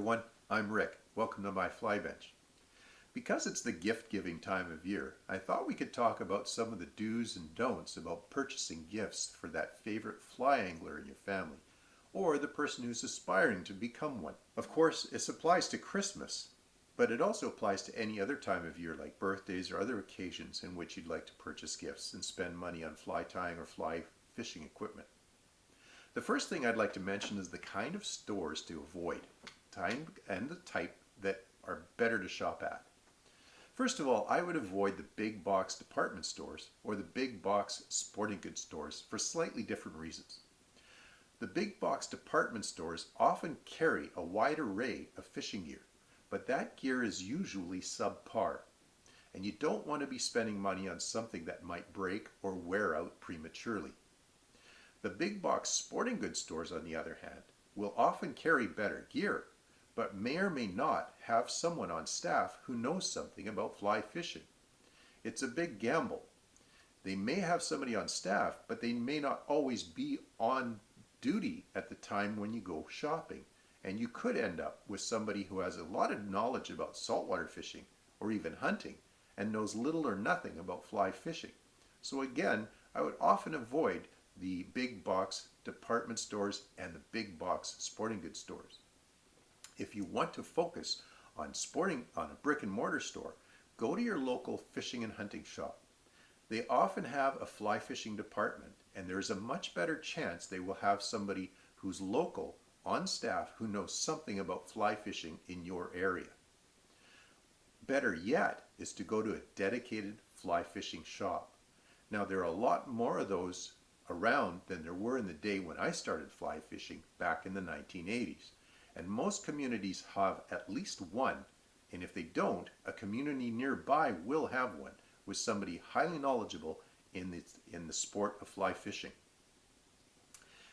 everyone, I'm Rick. Welcome to my fly bench. Because it's the gift-giving time of year, I thought we could talk about some of the do's and don'ts about purchasing gifts for that favorite fly angler in your family, or the person who's aspiring to become one. Of course, this applies to Christmas, but it also applies to any other time of year like birthdays or other occasions in which you'd like to purchase gifts and spend money on fly tying or fly fishing equipment. The first thing I'd like to mention is the kind of stores to avoid, time and the type that are better to shop at. First of all, I would avoid the big box department stores or the big box sporting goods stores for slightly different reasons. The big box department stores often carry a wide array of fishing gear, but that gear is usually subpar, and you don't want to be spending money on something that might break or wear out prematurely. The big box sporting goods stores, on the other hand, will often carry better gear, but may or may not have someone on staff who knows something about fly fishing. It's a big gamble. They may have somebody on staff, but they may not always be on duty at the time when you go shopping, and you could end up with somebody who has a lot of knowledge about saltwater fishing or even hunting and knows little or nothing about fly fishing. So again, I would often avoid the big box department stores and the big box sporting goods stores. If you want to focus on a brick and mortar store, go to your local fishing and hunting shop. They often have a fly fishing department, and there's a much better chance they will have somebody who's local on staff who knows something about fly fishing in your area. Better yet is to go to a dedicated fly fishing shop. Now, there are a lot more of those around than there were in the day when I started fly fishing back in the 1980s. And most communities have at least one, and if they don't, a community nearby will have one with somebody highly knowledgeable in the sport of fly fishing.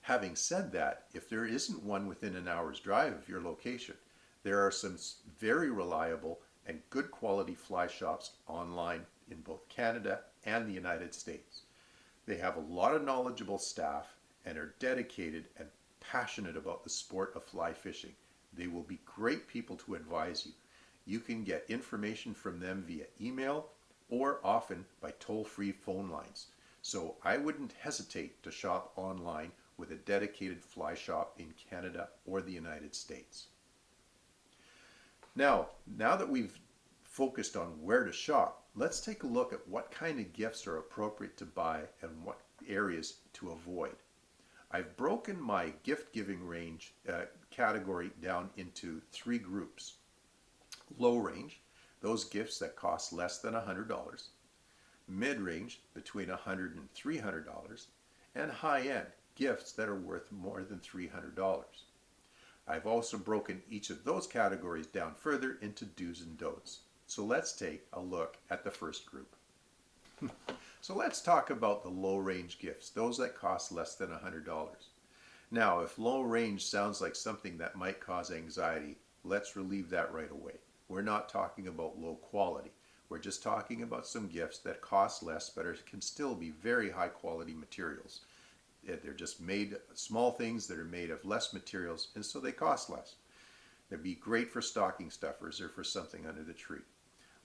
Having said that, if there isn't one within an hour's drive of your location, there are some very reliable and good quality fly shops online in both Canada and the United States. They have a lot of knowledgeable staff and are dedicated and passionate about the sport of fly fishing. They will be great people to advise you. You can get information from them via email or often by toll-free phone lines. So I wouldn't hesitate to shop online with a dedicated fly shop in Canada or the United States. Now that we've focused on where to shop, let's take a look at what kind of gifts are appropriate to buy and what areas to avoid. I've broken my gift giving range category down into three groups. Low range, those gifts that cost less than $100. Mid range, between $100 and $300. And high end, gifts that are worth more than $300. I've also broken each of those categories down further into do's and don'ts. So let's take a look at the first group. So let's talk about the low range gifts, those that cost less than $100. Now, if low range sounds like something that might cause anxiety, let's relieve that right away. We're not talking about low quality. We're just talking about some gifts that cost less but can still be very high quality materials. They're just made small things that are made of less materials, and so they cost less. They'd be great for stocking stuffers or for something under the tree.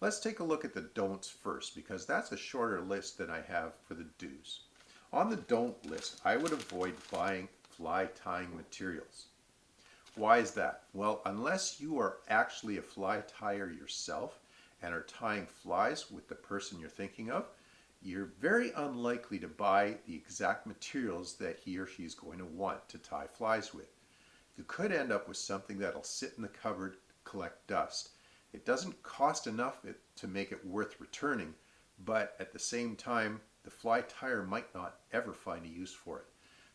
Let's take a look at the don'ts first, because that's a shorter list than I have for the do's. On the don't list, I would avoid buying fly tying materials. Why is that? Well, unless you are actually a fly tyer yourself and are tying flies with the person you're thinking of, you're very unlikely to buy the exact materials that he or she is going to want to tie flies with. You could end up with something that'll sit in the cupboard, collect dust. It doesn't cost enough to make it worth returning, but at the same time, the fly tyer might not ever find a use for it.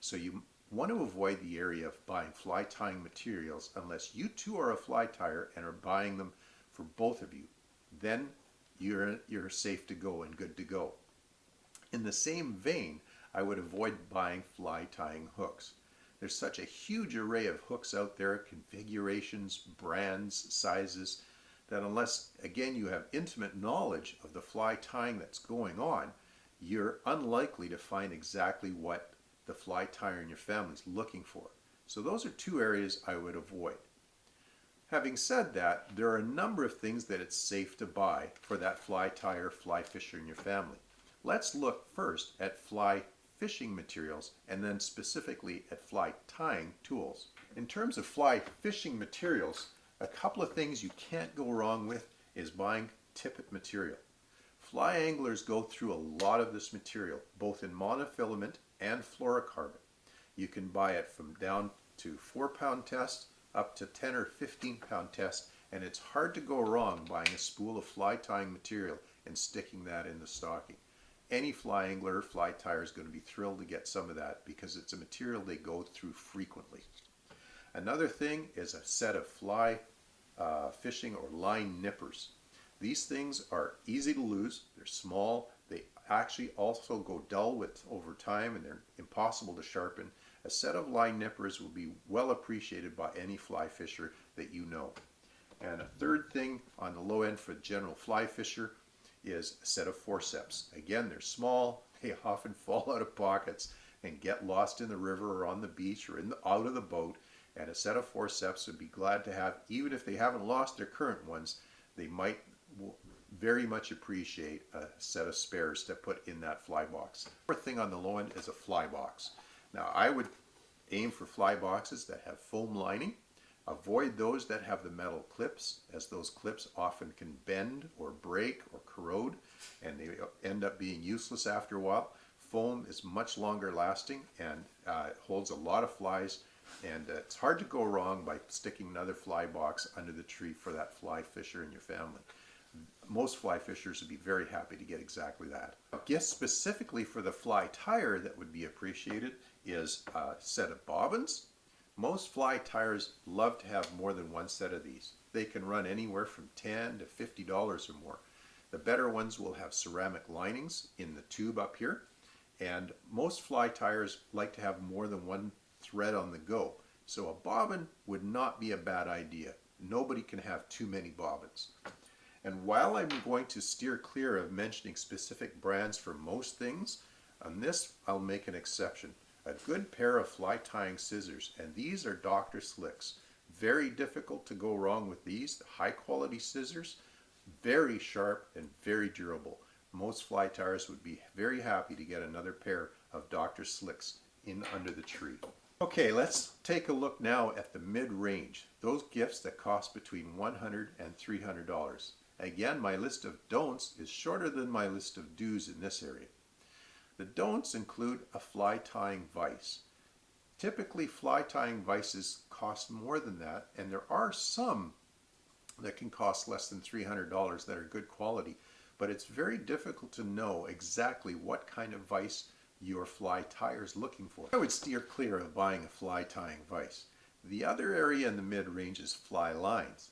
So you want to avoid the area of buying fly tying materials unless you too are a fly tyer and are buying them for both of you. Then you're safe to go and good to go. In the same vein, I would avoid buying fly tying hooks. There's such a huge array of hooks out there, configurations, brands, sizes, that unless, again, you have intimate knowledge of the fly tying that's going on, you're unlikely to find exactly what the fly tyer in your family is looking for. So those are two areas I would avoid. Having said that, there are a number of things that it's safe to buy for that fly tyer, fly fisher in your family. Let's look first at fly fishing materials and then specifically at fly tying tools. In terms of fly fishing materials, a couple of things you can't go wrong with is buying tippet material. Fly anglers go through a lot of this material, both in monofilament and fluorocarbon. You can buy it from down to 4-pound test up to 10 or 15-pound test, and it's hard to go wrong buying a spool of fly tying material and sticking that in the stocking. Any fly angler or fly tyer is going to be thrilled to get some of that because it's a material they go through frequently. Another thing is a set of fly fishing or line nippers. These things are easy to lose, they're small, they actually also go dull over time, and they're impossible to sharpen. A set of line nippers will be well appreciated by any fly fisher that you know. And a third thing on the low end for the general fly fisher is a set of forceps. Again, they're small, they often fall out of pockets and get lost in the river or on the beach or out of the boat. And a set of forceps would be glad to have, even if they haven't lost their current ones, they might very much appreciate a set of spares to put in that fly box. Fourth thing on the low end is a fly box. Now I would aim for fly boxes that have foam lining. Avoid those that have the metal clips, as those clips often can bend or break or corrode, and they end up being useless after a while. Foam is much longer lasting and holds a lot of flies, and it's hard to go wrong by sticking another fly box under the tree for that fly fisher in your family. Most fly fishers would be very happy to get exactly that. A gift specifically for the fly tyer that would be appreciated is a set of bobbins. Most fly tyers love to have more than one set of these. They can run anywhere from $10 to $50 or more. The better ones will have ceramic linings in the tube up here, and most fly tyers like to have more than one thread on the go. So a bobbin would not be a bad idea. Nobody can have too many bobbins. And while I'm going to steer clear of mentioning specific brands for most things, on this I'll make an exception. A good pair of fly tying scissors, and these are Dr. Slick's. Very difficult to go wrong with these. High quality scissors, very sharp and very durable. Most fly tyers would be very happy to get another pair of Dr. Slick's in under the tree. Okay, let's take a look now at the mid-range, those gifts that cost between $100 and $300. Again, my list of don'ts is shorter than my list of do's in this area. The don'ts include a fly tying vise. Typically, fly tying vices cost more than that, and there are some that can cost less than $300 that are good quality, but it's very difficult to know exactly what kind of vise your fly tyer is looking for. I would steer clear of buying a fly tying vise. The other area in the mid-range is fly lines.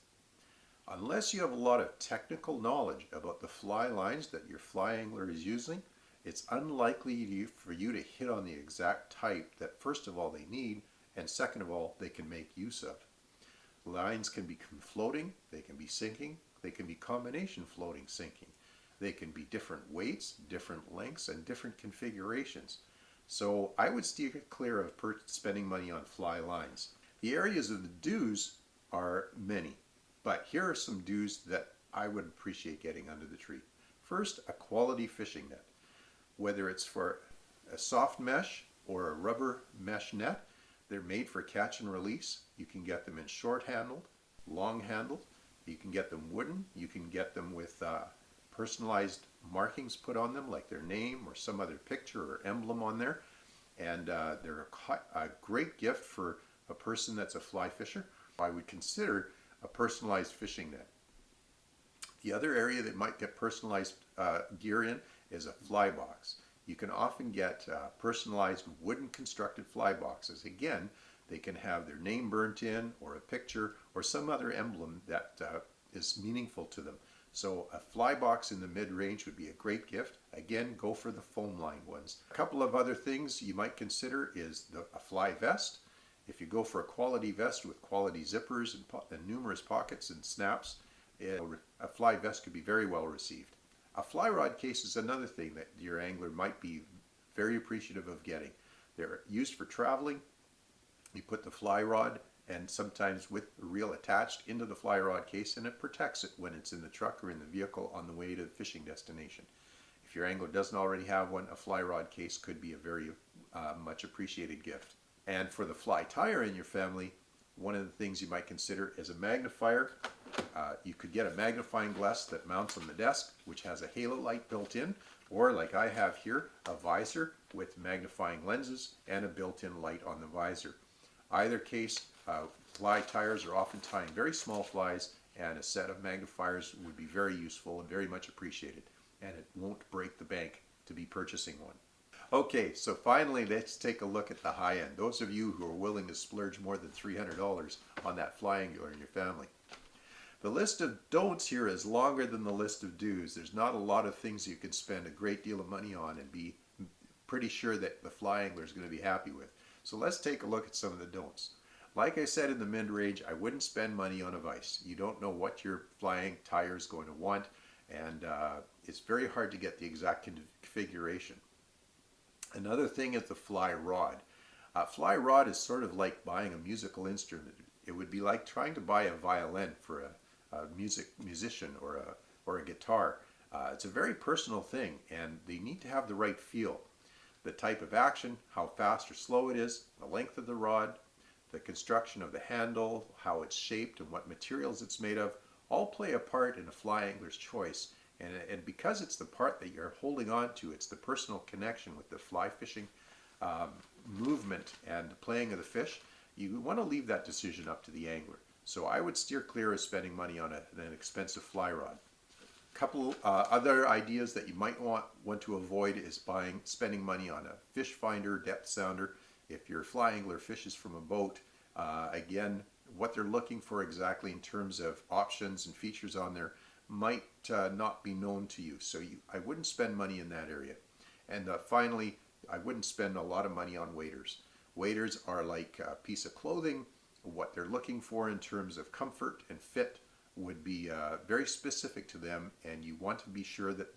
Unless you have a lot of technical knowledge about the fly lines that your fly angler is using, it's unlikely for you to hit on the exact type that first of all they need, and second of all they can make use of. Lines can become floating, they can be sinking, they can be combination floating sinking. They can be different weights, different lengths, and different configurations. So I would steer clear of spending money on fly lines. The areas of the do's are many, but here are some do's that I would appreciate getting under the tree. First, a quality fishing net. Whether it's for a soft mesh or a rubber mesh net, they're made for catch and release. You can get them in short handled, long handled. You can get them wooden. You can get them with personalized markings put on them, like their name or some other picture or emblem on there. And they're a great gift for a person that's a fly fisher. I would consider a personalized fishing net. The other area that might get personalized gear in is a fly box. You can often get personalized wooden constructed fly boxes. Again, they can have their name burnt in or a picture or some other emblem that is meaningful to them. So a fly box in the mid-range would be a great gift. Again, go for the foam lined ones. A couple of other things you might consider is a fly vest. If you go for a quality vest with quality zippers and numerous pockets and snaps, a fly vest could be very well received. A fly rod case is another thing that your angler might be very appreciative of getting. They're used for traveling. You put the fly rod and sometimes with the reel attached into the fly rod case, and it protects it when it's in the truck or in the vehicle on the way to the fishing destination. If your angler doesn't already have one, a fly rod case could be a very much appreciated gift. And for the fly tire in your family, one of the things you might consider is a magnifier. You could get a magnifying glass that mounts on the desk, which has a halo light built in, or like I have here, a visor with magnifying lenses and a built-in light on the visor. Either case, fly tires are often tying very small flies, and a set of magnifiers would be very useful and very much appreciated, and it won't break the bank to be purchasing one. Okay, so finally let's take a look at the high end. Those of you who are willing to splurge more than $300 on that fly angler in your family. The list of don'ts here is longer than the list of do's. There's not a lot of things you can spend a great deal of money on and be pretty sure that the fly angler is going to be happy with. So let's take a look at some of the don'ts. Like I said, in the mid-range, I wouldn't spend money on a vise. You don't know what your flying tire is going to want, and it's very hard to get the exact configuration. Another thing is the fly rod. Fly rod is sort of like buying a musical instrument. It would be like trying to buy a violin for a musician or a guitar. It's a very personal thing, and they need to have the right feel. The type of action, how fast or slow it is, the length of the rod, the construction of the handle, how it's shaped and what materials it's made of, all play a part in a fly angler's choice. And because it's the part that you're holding on to, it's the personal connection with the fly fishing movement and the playing of the fish, you want to leave that decision up to the angler. So I would steer clear of spending money on an expensive fly rod. A couple other ideas that you might want to avoid is spending money on a fish finder, depth sounder. If your fly angler fishes from a boat, again, what they're looking for exactly in terms of options and features on there might not be known to you. So I wouldn't spend money in that area. And finally, I wouldn't spend a lot of money on waders. Waders are like a piece of clothing. What they're looking for in terms of comfort and fit would be very specific to them, and you want to be sure that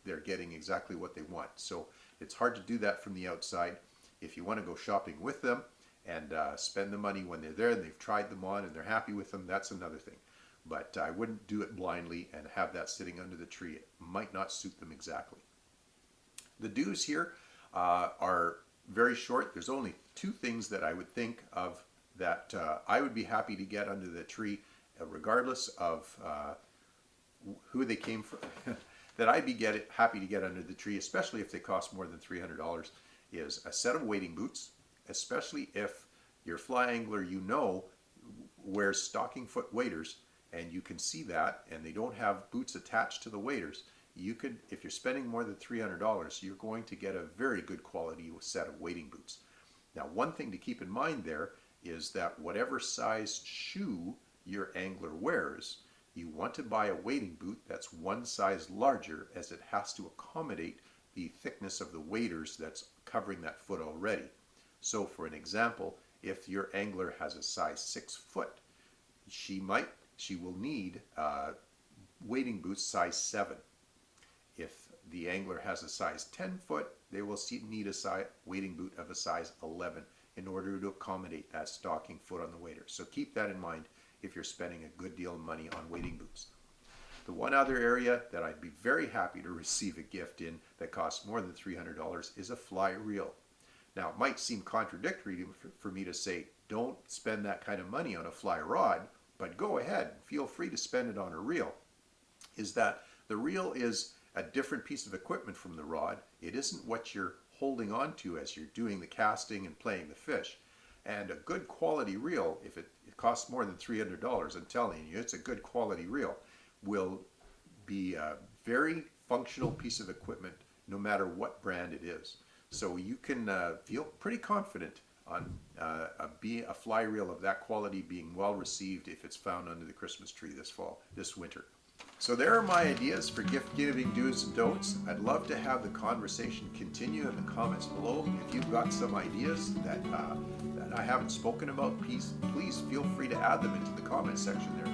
they're getting exactly what they want. So it's hard to do that from the outside. If you want to go shopping with them and spend the money when they're there and they've tried them on and they're happy with them, that's another thing. But I wouldn't do it blindly and have that sitting under the tree. It might not suit them exactly. The do's here are very short. There's only two things that I would think of that I would be happy to get under the tree, regardless of who they came from, that I'd be happy to get under the tree, especially if they cost more than $300, is a set of wading boots, especially if your fly angler wears stocking foot waders, and you can see that, and they don't have boots attached to the waders. You could, if you're spending more than $300, you're going to get a very good quality set of wading boots. Now, one thing to keep in mind there is that whatever size shoe your angler wears, you want to buy a wading boot that's one size larger, as it has to accommodate the thickness of the waders that's covering that foot already. So for an example, if your angler has a size 6 foot, she will need wading boots size 7. If the angler has a size 10 foot, they will need a wading boot of a size 11 in order to accommodate that stocking foot on the wader. So keep that in mind if you're spending a good deal of money on wading boots. The one other area that I'd be very happy to receive a gift in that costs more than $300 is a fly reel. Now, it might seem contradictory for me to say, don't spend that kind of money on a fly rod, but go ahead, feel free to spend it on a reel. Is that the reel is a different piece of equipment from the rod. It isn't what you're holding on to as you're doing the casting and playing the fish. And a good quality reel, if it costs more than $300, I'm telling you, it's a good quality reel, will be a very functional piece of equipment no matter what brand it is. So you can feel pretty confident on a fly reel of that quality being well received if it's found under the Christmas tree this winter. So there are my ideas for gift giving do's and don'ts. I'd love to have the conversation continue in the comments below. If you've got some ideas that I haven't spoken about, please feel free to add them into the comment section there.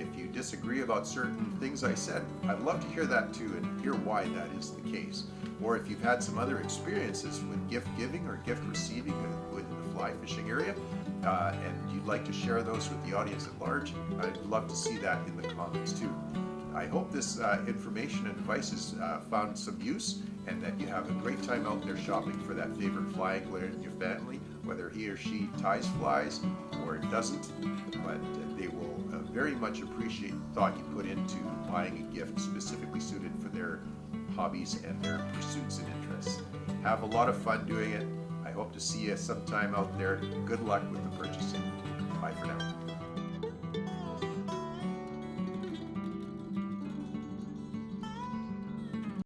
If you disagree about certain things I said, I'd love to hear that too and hear why that is the case. Or if you've had some other experiences with gift giving or gift receiving within the fly fishing area, and you'd like to share those with the audience at large, I'd love to see that in the comments too. I hope this information and advice has found some use, and that you have a great time out there shopping for that favorite fly angler in your family, whether he or she ties flies or doesn't, but they will very much appreciate the thought you put into buying a gift specifically suited for their hobbies and their pursuits and interests. Have a lot of fun doing it. I hope to see you sometime out there. Good luck with the purchasing. Bye for now.